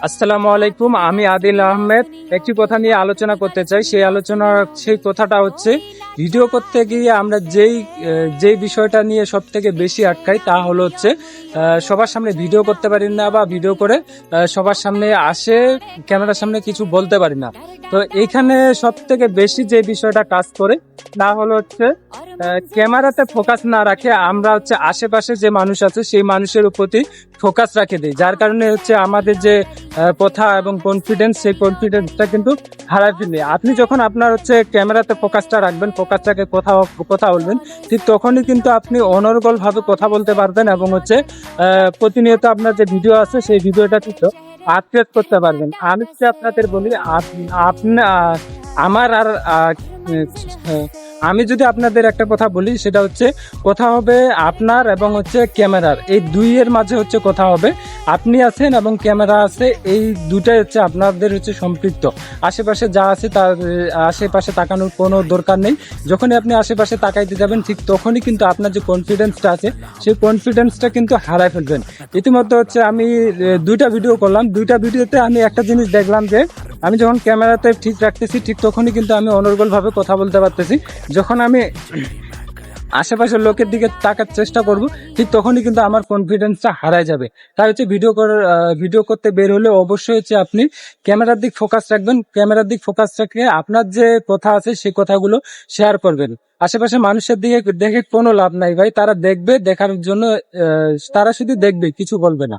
আসসালামু আলাইকুম। আমি আদিল আহমেদ একটি কথা নিয়ে আলোচনা করতে চাই। সেই কথাটা হচ্ছে ভিডিও করতে গিয়ে আমরা যেই বিষয়টা নিয়ে সব থেকে বেশি আটকাই তা হলো হচ্ছে সবার সামনে ভিডিও করতে পারি না বা ভিডিও করে সবার সামনে ক্যামেরার সামনে কিছু বলতে পারি না। তো এইখানে সব থেকে বেশি যে বিষয়টা কাজ করে তা হলো হচ্ছে ক্যামেরাতে ফোকাস না রাখে আমরা হচ্ছে আশেপাশে যে মানুষ আছে সেই মানুষের প্রতি ফোকাস রাখে দিই, যার কারণে হচ্ছে আমাদের যে কথা এবং কনফিডেন্স, সেই কনফিডেন্সটা কিন্তু হারায় ফেলি। আপনি যখন আপনার হচ্ছে ক্যামেরাতে ফোকাসটা রাখবেন, ফোকাসটাকে কথা বলবেন, ঠিক তখনই কিন্তু আপনি অনর্গল ভাবে কথা বলতে পারবেন এবং হচ্ছে প্রতিনিয়ত আপনার যে ভিডিও আছে সেই ভিডিওটা কিন্তু আপডেট করতে পারবেন। আমি যদি আপনাদের বলি আমার আর আমি যদি আপনাদের একটা কথা বলি, সেটা হচ্ছে কথা হবে আপনার এবং হচ্ছে ক্যামেরার, এই দুইয়ের মাঝে হচ্ছে কথা হবে। আপনি আছেন এবং ক্যামেরা আছে, এই দুটাই হচ্ছে আপনাদের হচ্ছে সম্পৃক্ত। আশেপাশে যা আছে তার আশেপাশে তাকানোর কোনো দরকার নেই। যখনই আপনি আশেপাশে তাকাইতে যাবেন, ঠিক তখনই কিন্তু আপনার যে কনফিডেন্সটা আছে সেই কনফিডেন্সটা কিন্তু হারায় ফেলবেন। ইতিমধ্যে হচ্ছে আমি দুইটা ভিডিও করলাম, দুইটা ভিডিওতে আমি একটা জিনিস দেখলাম যে আমি যখন ক্যামেরাতে ঠিক রাখতেছি, ঠিক তখনই কিন্তু আমি অনর্গল ভাবে কথা বলতে পারতেছি। যখন আমি আশেপাশের লোকের দিকে তাকার চেষ্টা করব, ঠিক তখনই কিন্তু আমার কনফিডেন্সটা হারায় যাবে। তাই হচ্ছে ভিডিও করতে বের হলে অবশ্যই হচ্ছে আপনি ক্যামেরার দিক ফোকাস রাখবেন। ক্যামেরার দিক ফোকাস রাখলে আপনার যে কথা আছে সেই কথাগুলো শেয়ার করবেন। আশেপাশে মানুষের দিকে দেখে কোনো লাভ নাই ভাই, তারা দেখবে, দেখার জন্য তারা শুধু দেখবে, কিছু বলবে না।